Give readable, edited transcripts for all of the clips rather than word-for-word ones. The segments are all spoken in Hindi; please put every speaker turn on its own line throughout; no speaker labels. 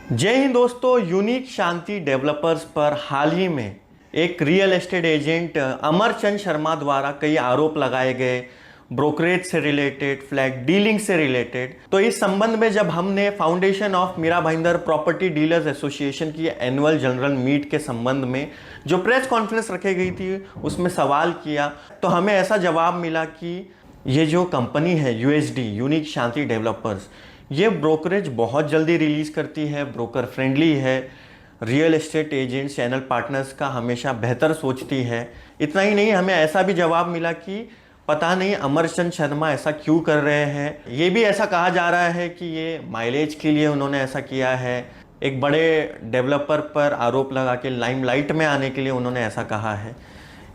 जय हिंद दोस्तों। यूनिक शांति डेवलपर्स पर हाल ही में एक real estate agent Amarchand Sharma द्वारा कई आरोप लगाए गए, ब्रोकरेज से रिलेटेड, फ्लैट डीलिंग से रिलेटेड। तो इस संबंध में जब हमने foundation of Mira Bhayandar property dealers association की एनुअल जनरल मीट के संबंध में जो प्रेस कॉन्फ्रेंस रखी गई थी उसमें सवाल किया, तो हमें ऐसा जवाब मिला कि ये जो कंपनी है यूएसडी यूनिक शांति डेवलपर्स, ये ब्रोकरेज बहुत जल्दी रिलीज़ करती है, ब्रोकर फ्रेंडली है, real estate agents channel partners का हमेशा बेहतर सोचती है। इतना ही नहीं, हमें ऐसा भी जवाब मिला कि पता नहीं अमरचंद शर्मा ऐसा क्यों कर रहे हैं। ये भी ऐसा कहा जा रहा है कि ये माइलेज के लिए उन्होंने ऐसा किया है, एक बड़े डेवलपर पर आरोप लगा के लाइमलाइट में आने के लिए उन्होंने ऐसा कहा है।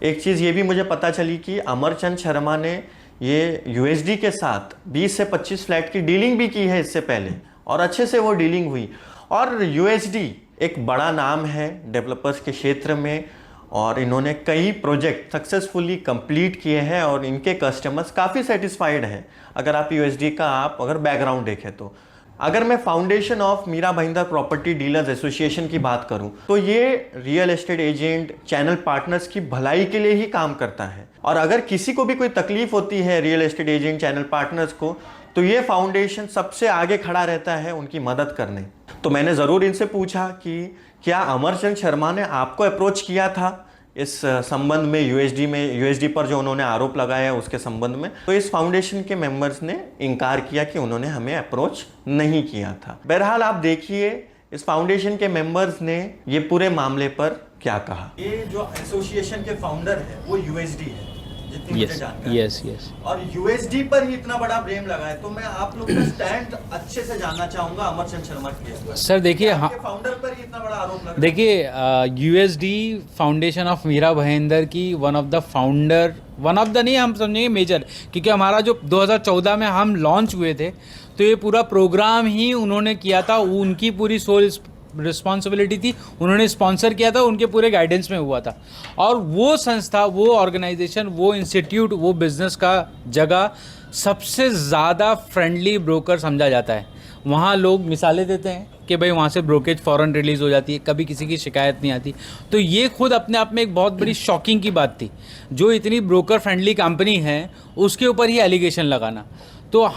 एक चीज़ ये भी मुझे पता चली कि अमरचंद शर्मा ने ये यूएसडी के साथ 20 से 25 फ्लैट की डीलिंग भी की है इससे पहले, और अच्छे से वो डीलिंग हुई। और यूएसडी एक बड़ा नाम है डेवलपर्स के क्षेत्र में, और इन्होंने कई प्रोजेक्ट सक्सेसफुली कंप्लीट किए हैं और इनके कस्टमर्स काफ़ी सेटिस्फाइड हैं। अगर आप यूएसडी का अगर बैकग्राउंड देखें तो अगर मैं foundation of Mira Bhayandar property dealers association की बात करूं तो ये real estate agent channel partners की भलाई के लिए ही काम करता है। और अगर किसी को भी कोई तकलीफ होती है real estate agent channel partners को, तो ये फाउंडेशन सबसे आगे खड़ा रहता है उनकी मदद करने। तो मैंने ज़रूर इनसे पूछा कि क्या अमरचंद शर्मा ने आपको अप्रोच किया था इस संबंध में, यूएसडी पर जो उन्होंने आरोप लगाया है उसके संबंध में। तो इस फाउंडेशन के मेंबर्स ने इनकार किया कि उन्होंने हमें अप्रोच नहीं किया था। बहरहाल आप देखिए इस फाउंडेशन के मेंबर्स ने ये पूरे मामले पर क्या कहा। ये जो एसोसिएशन के फाउंडर है वो यूएसडी है, जितनी मुझे जानकारी है।
यस।
और यूएसडी पर ही इतना बड़ा ब्लेम लगा है, तो मैं आप लोग का स्टैंड अच्छे से जानना चाहूंगा अमरचंद शर्मा के।
सर देखिए, हाँ,
फाउंडर पर ही इतना बड़ा आरोप लगा।
देखिए USD foundation of Mira Bhayandar की वन ऑफ द नहीं, हम समझेंगे मेजर, क्योंकि हमारा जो 2014 में हम लॉन्च हुए थे तो ये पूरा प्रोग्राम ही उन्होंने किया था, उनकी पूरी सोल रिस्पॉन्सिबिलिटी थी, उन्होंने स्पॉन्सर किया था, उनके पूरे गाइडेंस में हुआ था। और वो संस्था, वो ऑर्गेनाइजेशन, वो इंस्टीट्यूट, वो बिजनेस का जगह सबसे ज़्यादा फ्रेंडली ब्रोकर समझा जाता है। वहाँ लोग मिसालें देते हैं कि भाई वहाँ से ब्रोकेज फ़ौरन रिलीज़ हो जाती है, कभी किसी की शिकायत नहीं आती। तो ये खुद अपने आप में एक बहुत बड़ी शॉकिंग की बात थी, जो इतनी ब्रोकर फ्रेंडली कंपनी है उसके ऊपर ही एलिगेशन लगाना। तो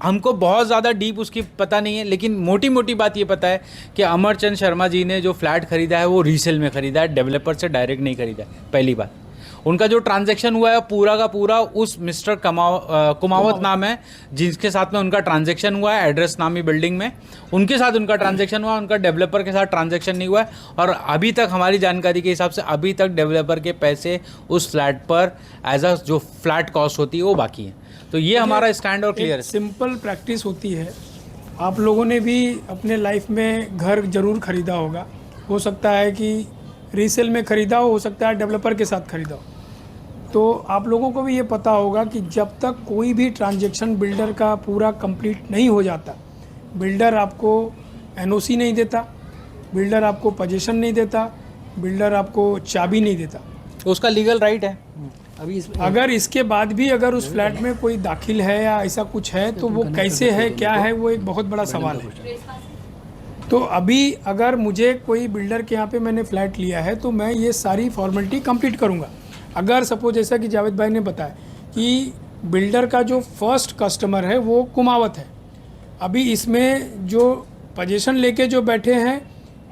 हमको बहुत ज़्यादा डीप उसकी पता नहीं है, लेकिन मोटी मोटी बात ये पता है कि अमरचंद शर्मा जी ने जो फ्लैट ख़रीदा है वो रीसेल में ख़रीदा है, डेवलपर से डायरेक्ट नहीं ख़रीदा है। पहली बात, उनका जो ट्रांजैक्शन हुआ है पूरा का पूरा उस मिस्टर कुमावत नाम है जिसके साथ में उनका ट्रांजैक्शन हुआ है, एड्रेस नामी बिल्डिंग में उनके साथ उनका ट्रांजैक्शन हुआ, उनका डेवलपर के साथ ट्रांजैक्शन नहीं हुआ है। और अभी तक हमारी जानकारी के हिसाब से अभी तक डेवलपर के पैसे उस फ्लैट पर एज अ जो फ्लैट कॉस्ट होती है वो बाकी है। तो ये हमारा स्टैंड और क्लियर है।
सिंपल प्रैक्टिस होती है। आप लोगों ने भी अपने लाइफ में घर जरूर खरीदा होगा, हो सकता है कि रीसेल में ख़रीदा हो सकता है डेवलपर के साथ ख़रीदा हो। तो आप लोगों को भी ये पता होगा कि जब तक कोई भी ट्रांजैक्शन बिल्डर का पूरा कंप्लीट नहीं हो जाता, बिल्डर आपको एनओसी नहीं देता, बिल्डर आपको पोजीशन नहीं देता, बिल्डर आपको चाबी नहीं देता।
तो उसका लीगल राइट है।
अगर इसके बाद भी अगर उस फ्लैट में कोई दाखिल है या ऐसा कुछ है तो वो कैसे है, क्या है, वो एक बहुत बड़ा सवाल है। तो अभी अगर मुझे कोई बिल्डर के यहाँ पे मैंने फ्लैट लिया है तो मैं ये सारी फॉर्मेलिटी कंप्लीट करूँगा। अगर सपोज जैसा कि जावेद भाई ने बताया कि बिल्डर का जो फर्स्ट कस्टमर है वो कुमावत है, अभी इसमें जो पोजीशन लेके जो बैठे हैं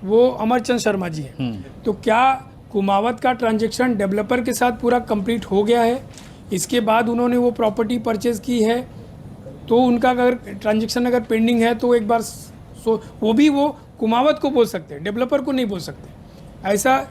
वो अमरचंद शर्मा जी हैं। तो क्या कुमावत का ट्रांजैक्शन डेवलपर के साथ पूरा कंप्लीट हो गया है, इसके बाद उन्होंने वो प्रॉपर्टी परचेज़ की है, तो उनका अगर ट्रांजैक्शन अगर पेंडिंग है तो एक बार वो भी वो कुमावत को बोल सकते हैं, डेवलपर को नहीं बोल सकते। ऐसा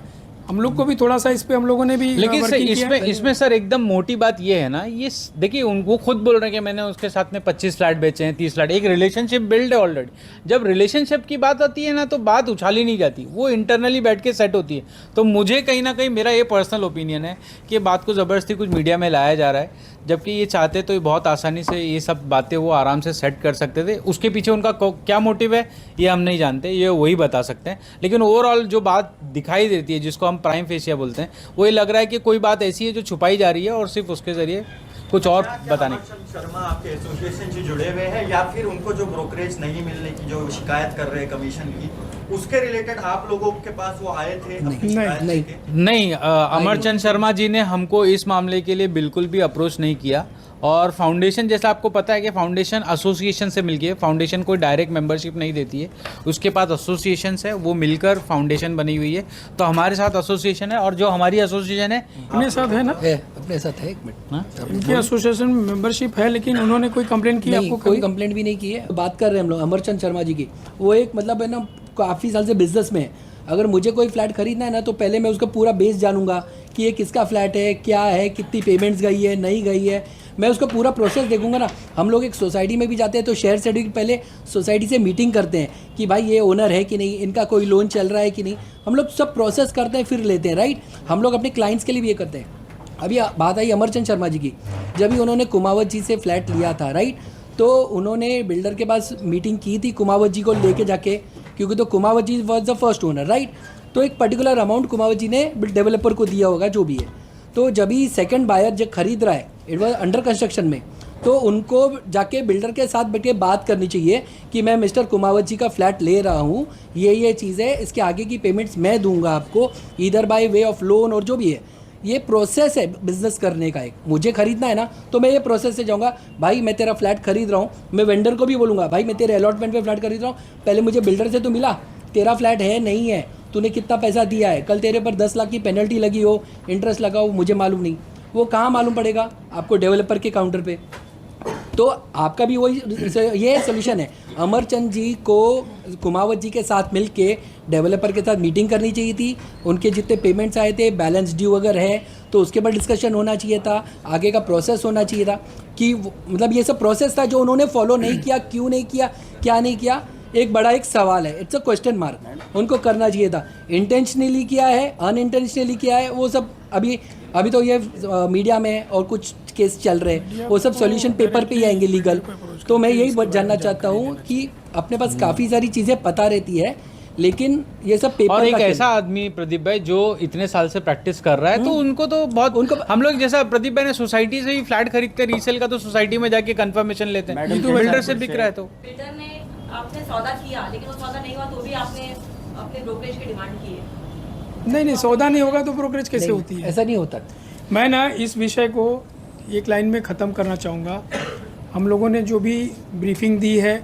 हम लोग को भी थोड़ा सा इस पे हम लोगों ने भी,
लेकिन सर इसमें सर एकदम मोटी बात ये है ना, ये देखिए वो खुद बोल रहे हैं कि मैंने उसके साथ में 25 फ्लैट बेचे हैं, 30 फ्लैट। एक रिलेशनशिप बिल्ड है ऑलरेडी। जब रिलेशनशिप की बात आती है ना तो बात उछाली नहीं जाती, वो इंटरनली बैठ के सेट होती है। तो मुझे कहीं ना कहीं मेरा ये पर्सनल ओपिनियन है कि बात को ज़बरदस्ती कुछ मीडिया में लाया जा रहा है, जबकि ये चाहते तो ये बहुत आसानी से ये सब बातें वो आराम से सेट कर सकते थे। उसके पीछे उनका क्या मोटिव है ये हम नहीं जानते, ये वही बता सकते हैं। लेकिन ओवरऑल जो बात दिखाई देती है, जिसको हम प्राइम फेसिया बोलते हैं, वो ये लग रहा है कि कोई बात ऐसी है जो छुपाई जा रही है और सिर्फ उसके ज़रिए कुछ और बताने।
अमरचंद शर्मा आपके एसोसिएशन से जुड़े हुए हैं या फिर उनको जो ब्रोकरेज नहीं मिलने की जो शिकायत कर रहे हैं कमीशन की, उसके रिलेटेड आप लोगों के पास वो आए थे अपनी शिकायत
नहीं।
लेके?
नहीं, अमरचंद शर्मा जी ने हमको इस मामले के लिए बिल्कुल भी अप्रोच नहीं किया। और फाउंडेशन, जैसा आपको पता है कि फाउंडेशन एसोसिएशन से मिलके, फाउंडेशन कोई डायरेक्ट मेंबरशिप नहीं देती है, उसके पास एसोसिएशंस है, वो मिलकर फाउंडेशन बनी हुई है। तो हमारे साथ एसोसिएशन है, और जो हमारी एसोसिएशन है
अपने साथ है ना,
है अपने साथ है। एक मिनट,
हाँ?
इनकी एसोसिएशन मेंबरशिप है, लेकिन उन्होंने कोई कंप्लेंट की
नहीं,
आपको
कोई
कभी?
कंप्लेंट भी नहीं की है। बात कर रहे हैं हम लोग अमरचंद शर्मा जी की। वो एक मतलब है ना, काफ़ी साल से बिजनेस में है। अगर मुझे कोई फ्लैट खरीदना है ना, तो पहले मैं उसका पूरा बेस जानूंगा कि ये किसका फ्लैट है, क्या है, कितनी पेमेंट्स गई है, नहीं गई है, मैं उसका पूरा प्रोसेस देखूंगा ना। हम लोग एक सोसाइटी में भी जाते हैं तो शेयर सर्टिफिकेट पहले सोसाइटी से मीटिंग करते हैं कि भाई ये ओनर है कि नहीं, इनका कोई लोन चल रहा है कि नहीं, हम लोग सब प्रोसेस करते हैं, फिर लेते हैं, राइट। हम लोग अपने क्लाइंट्स के लिए भी ये करते हैं। अभी बात आई अमरचंद शर्मा जी की, जब भी उन्होंने कुमावत जी से फ्लैट लिया था, राइट, तो उन्होंने बिल्डर के पास मीटिंग की थी कुमावत जी को लेके जाके, क्योंकि तो Kumawat ji was the first owner, right. तो एक पर्टिकुलर अमाउंट कुमावत जी ने डेवलपर को दिया होगा, जो भी है। तो जब ही सेकंड बायर जब खरीद रहा है, इट वॉज अंडर कंस्ट्रक्शन में, तो उनको जाके बिल्डर के साथ बैठ के बात करनी चाहिए कि मैं मिस्टर कुमावत जी का फ्लैट ले रहा हूँ, ये चीज़ है, इसके आगे की पेमेंट्स मैं दूंगा आपको, इधर बाय वे ऑफ लोन और जो भी है। ये प्रोसेस है बिजनेस करने का। एक मुझे खरीदना है ना, तो मैं ये प्रोसेस से जाऊंगा, भाई मैं तेरा फ्लैट खरीद रहा हूँ, मैं वेंडर को भी बोलूँगा भाई मैं तेरे अलॉटमेंट पे फ्लैट खरीद रहा हूँ, पहले मुझे बिल्डर से तो मिला, तेरा फ्लैट है नहीं है, तूने कितना पैसा दिया है, कल तेरे पर 10 लाख की पेनल्टी लगी हो, इंटरेस्ट लगा हो, मुझे मालूम नहीं। वो कहाँ मालूम पड़ेगा आपको? डेवलपर के काउंटर पे। तो आपका भी वही ये सोल्यूशन है। अमरचंद जी को कुमावत जी के साथ मिलके डेवलपर के साथ मीटिंग करनी चाहिए थी। उनके जितने पेमेंट्स आए थे, बैलेंस ड्यू अगर है तो उसके बाद डिस्कशन होना चाहिए था, आगे का प्रोसेस होना चाहिए था कि मतलब ये सब प्रोसेस था जो उन्होंने फॉलो नहीं किया। क्यों नहीं किया, क्या नहीं किया, एक बड़ा एक सवाल है, इट्स अ क्वेश्चन मार्क। उनको करना चाहिए था। इंटेंशनली किया है, अनइंटेंशनली किया है, वो सब अभी तो ये मीडिया में और कुछ केस चल रहे हैं, वो सब सॉल्यूशन पेपर पे ही आएंगे लीगल। तो मैं यही जानना चाहता हूँ कि अपने पास काफ़ी सारी चीज़ें पता रहती है, लेकिन ये सब पेपर
और एक
का खेल
ऐसा आदमी प्रदीप भाई जो इतने साल से प्रैक्टिस कर रहा है, तो उनको तो बहुत हम लोग जैसा प्रदीप भाई ने सोसाइटी से ही फ्लैट खरीदते, रीसेल का तो सोसाइटी में जाके कंफर्मेशन लेते हैं, बिल्डर से बिक रहा है। तो
बिल्डर ने आपने सौदा किया, लेकिन वो सौदा नहीं हुआ तो भी आपने अपने ब्रोकरेज की डिमांड की है।
नहीं, सौदा नहीं होगा तो ब्रोकरेज कैसे
नहीं,
होती है?
ऐसा नहीं होता।
मैं ना इस विषय को एक लाइन में ख़त्म करना चाहूँगा। हम लोगों ने जो भी ब्रीफिंग दी है,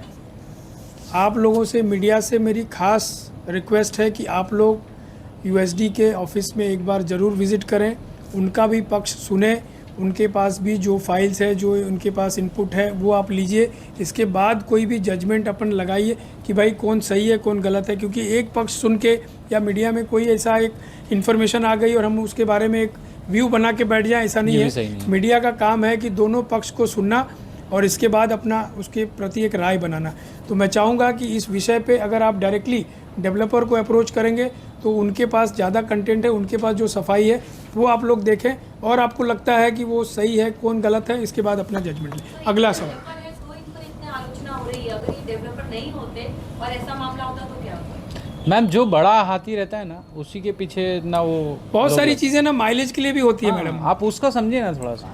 आप लोगों से, मीडिया से मेरी खास रिक्वेस्ट है कि आप लोग यूएसडी के ऑफिस में एक बार ज़रूर विज़िट करें, उनका भी पक्ष सुने, उनके पास भी जो फाइल्स है, जो उनके पास इनपुट है, वो आप लीजिए। इसके बाद कोई भी जजमेंट अपन लगाइए कि भाई कौन सही है कौन गलत है, क्योंकि एक पक्ष सुन के या मीडिया में कोई ऐसा एक इन्फॉर्मेशन आ गई और हम उसके बारे में एक व्यू बना के बैठ जाएं, ऐसा नहीं है। मीडिया का काम है कि दोनों पक्ष को सुनना और इसके बाद अपना उसके प्रति एक राय बनाना। तो मैं चाहूँगा कि इस विषय पे अगर आप डायरेक्टली डेवलपर को अप्रोच करेंगे तो उनके पास ज़्यादा कंटेंट है, उनके पास जो सफाई है वो आप लोग देखें, और आपको लगता है कि वो सही है कौन गलत है, इसके बाद अपना जजमेंट लें। अगला सवाल।
तो इन पर इतनी आलोचना हो रही है, अगर ये डेवलपर नहीं होते और ऐसा मामला होता तो क्या होता?
मैम, जो बड़ा हाथी रहता है ना, उसी के पीछे ना वो
बहुत सारी चीज़ें ना माइलेज के लिए भी होती है मैडम।
आप उसका समझिए ना थोड़ा सा।